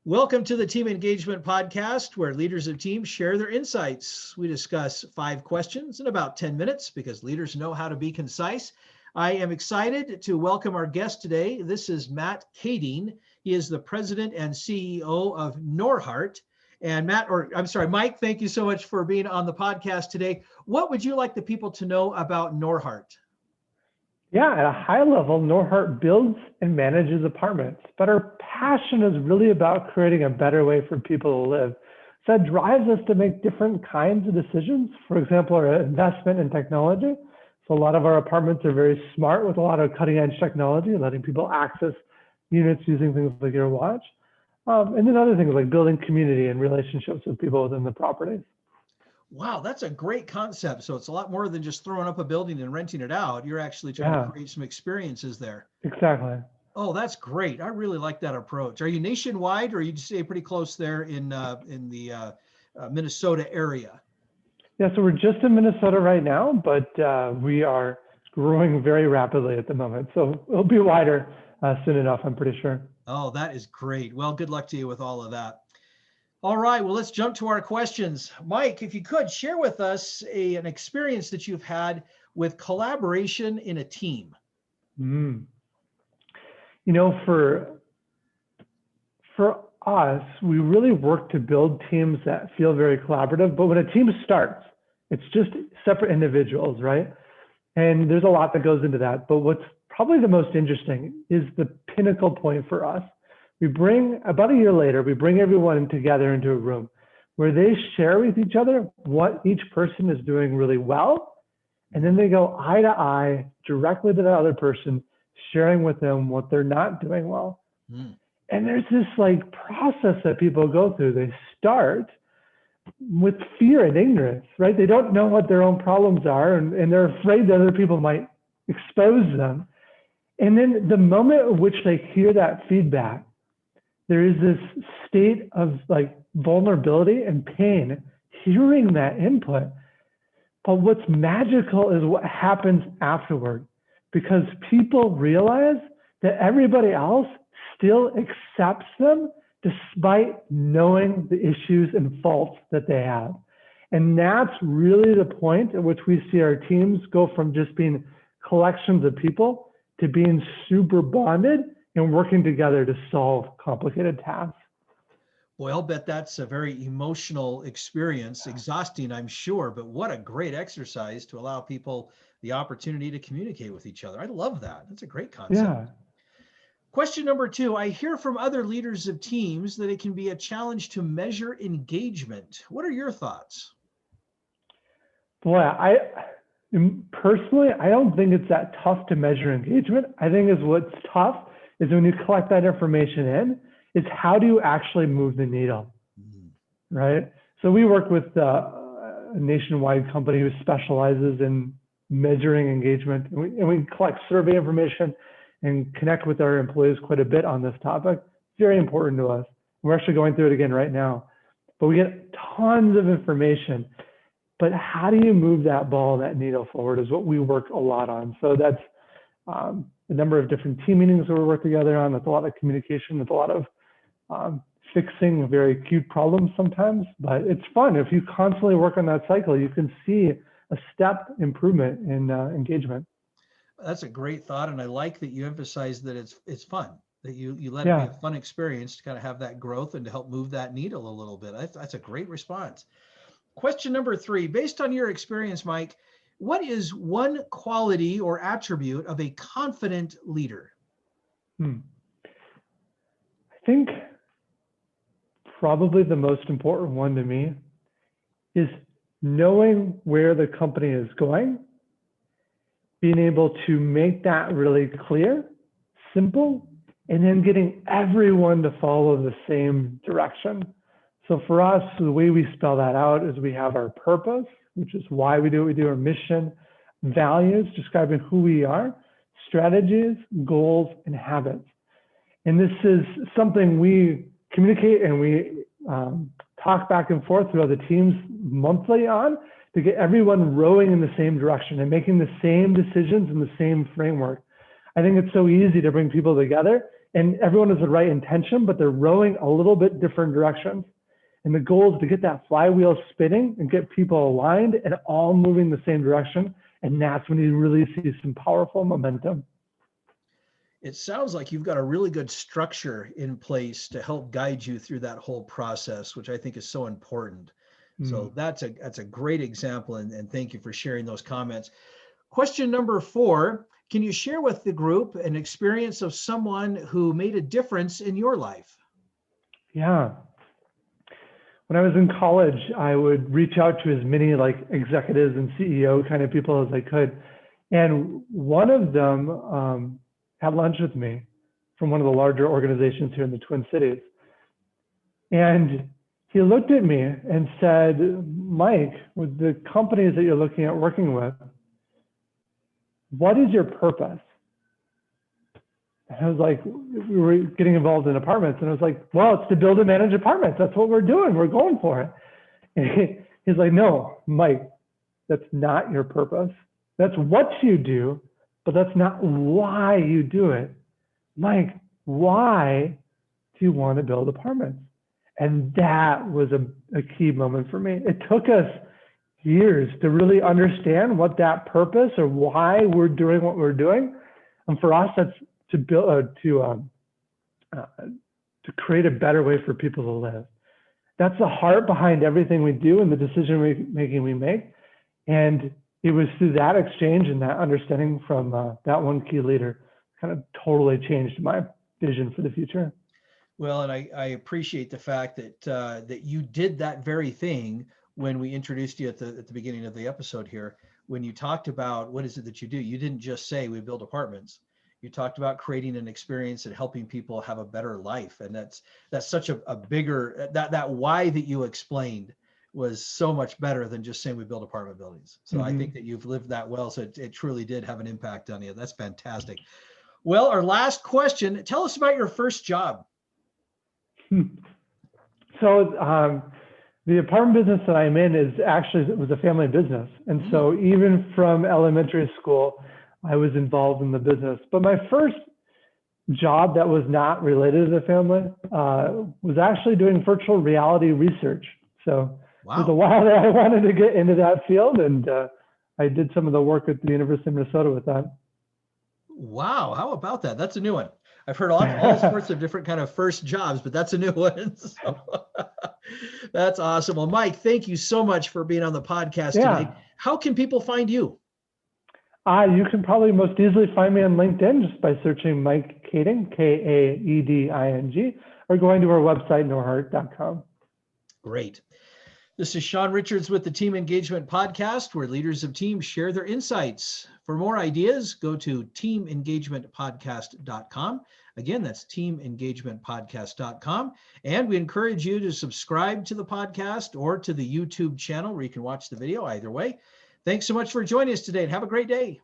Welcome to the Team Engagement Podcast, where leaders of teams share their insights. We discuss 5 questions in about 10 minutes because leaders know how to be concise. I am excited to welcome our guest today. This is Matt Kaeding. He is the president and CEO of Norhart. And Mike, thank you so much for being on the podcast today. What would you like the people to know about Norhart? Yeah, at a high level, Norhart builds and manages apartments, but our passion is really about creating a better way for people to live. So that drives us to make different kinds of decisions. For example, our investment in technology. So a lot of our apartments are very smart with a lot of cutting edge technology, letting people access units using things like your watch. And then other things like building community and relationships with people within the properties. Wow, that's a great concept. So it's a lot more than just throwing up a building and renting it out. You're actually trying to create some experiences there. Exactly. Oh, that's great. I really like that approach. Are you nationwide, or you stay pretty close there in the Minnesota area? Yeah, so we're just in Minnesota right now, but we are growing very rapidly at the moment. So it'll be wider soon enough, I'm pretty sure. Oh, that is great. Well, good luck to you with all of that. All right, well, let's jump to our questions. Mike, if you could share with us an experience that you've had with collaboration in a team. You know, for us, we really work to build teams that feel very collaborative, but when a team starts, it's just separate individuals, right? And there's a lot that goes into that, but what's probably the most interesting is the pinnacle point for us. About a year later, we bring everyone together into a room where they share with each other what each person is doing really well. And then they go eye to eye directly to the other person, sharing with them what they're not doing well. And there's this process that people go through. They start with fear and ignorance, right? They don't know what their own problems are, and they're afraid that other people might expose them. And then the moment at which they hear that feedback, there is this state of vulnerability and pain hearing that input. But what's magical is what happens afterward, because people realize that everybody else still accepts them despite knowing the issues and faults that they have. And that's really the point at which we see our teams go from just being collections of people to being super bonded and working together to solve complicated tasks. Boy, I'll bet that's a very emotional experience, exhausting, I'm sure, but what a great exercise to allow people the opportunity to communicate with each other. I love that. That's a great concept. Yeah. Question number 2, I hear from other leaders of teams that it can be a challenge to measure engagement. What are your thoughts? Boy, personally, I don't think it's that tough to measure engagement. I think what's tough is when you collect that information in, is how do you actually move the needle, right? So we work with a nationwide company who specializes in measuring engagement, and we collect survey information and connect with our employees quite a bit on this topic. It's very important to us. We're actually going through it again right now, but we get tons of information. But how do you move that ball, that needle forward is what we work a lot on. So that's a number of different team meetings that we work together on. That's a lot of communication. That's a lot of fixing very acute problems sometimes, but it's fun. If you constantly work on that cycle, you can see a step improvement in engagement. That's a great thought. And I like that you emphasize that it's fun, that you let it be a fun experience to kind of have that growth and to help move that needle a little bit. That's a great response. Question number 3, based on your experience, Mike, what is one quality or attribute of a confident leader? I think probably the most important one to me is knowing where the company is going, being able to make that really clear, simple, and then getting everyone to follow the same direction. So for us, the way we spell that out is we have our purpose, which is why we do what we do, our mission, values, describing who we are, strategies, goals, and habits. And this is something we communicate and we talk back and forth throughout the teams monthly on to get everyone rowing in the same direction and making the same decisions in the same framework. I think it's so easy to bring people together and everyone has the right intention, but they're rowing a little bit different directions. And the goal is to get that flywheel spinning and get people aligned and all moving the same direction. And that's when you really see some powerful momentum. It sounds like you've got a really good structure in place to help guide you through that whole process, which I think is so important. So that's a great example, and thank you for sharing those comments. Question number 4, can you share with the group an experience of someone who made a difference in your life? Yeah. When I was in college, I would reach out to as many like executives and CEO kind of people as I could. And one of them had lunch with me from one of the larger organizations here in the Twin Cities. And he looked at me and said, Mike, with the companies that you're looking at working with, what is your purpose? And I was like, we were getting involved in apartments. And I was like, well, it's to build and manage apartments. That's what we're doing. We're going for it. And he's like, no, Mike, that's not your purpose. That's what you do, but that's not why you do it. Mike, why do you want to build apartments? And that was a key moment for me. It took us years to really understand what that purpose or why we're doing what we're doing. And for us, that's to build, to create a better way for people to live. That's the heart behind everything we do and the decision making we make. And it was through that exchange and that understanding from that one key leader kind of totally changed my vision for the future. Well, and I appreciate the fact that that you did that very thing when we introduced you at the beginning of the episode here. When you talked about what is it that you do, you didn't just say we build apartments. You talked about creating an experience and helping people have a better life, and that's such a bigger that why that you explained was so much better than just saying we build apartment buildings. So I think that you've lived that well. So it truly did have an impact on you. That's fantastic. Well, our last question: tell us about your first job. So the apartment business that I'm in it was a family business. And so even from elementary school, I was involved in the business. But my first job that was not related to the family was actually doing virtual reality research. So it was a while that I wanted to get into that field, and I did some of the work at the University of Minnesota with that. Wow, how about that? That's a new one. I've heard all sorts of different kind of first jobs, but that's a new one. So, that's awesome. Well, Mike, thank you so much for being on the podcast today. How can people find you? You can probably most easily find me on LinkedIn just by searching Mike Kaeding, Kaeding, or going to our website, norhart.com. Great. This is Sean Richards with the Team Engagement Podcast, where leaders of teams share their insights. For more ideas, go to teamengagementpodcast.com. Again, that's teamengagementpodcast.com. And we encourage you to subscribe to the podcast or to the YouTube channel where you can watch the video either way. Thanks so much for joining us today, and have a great day.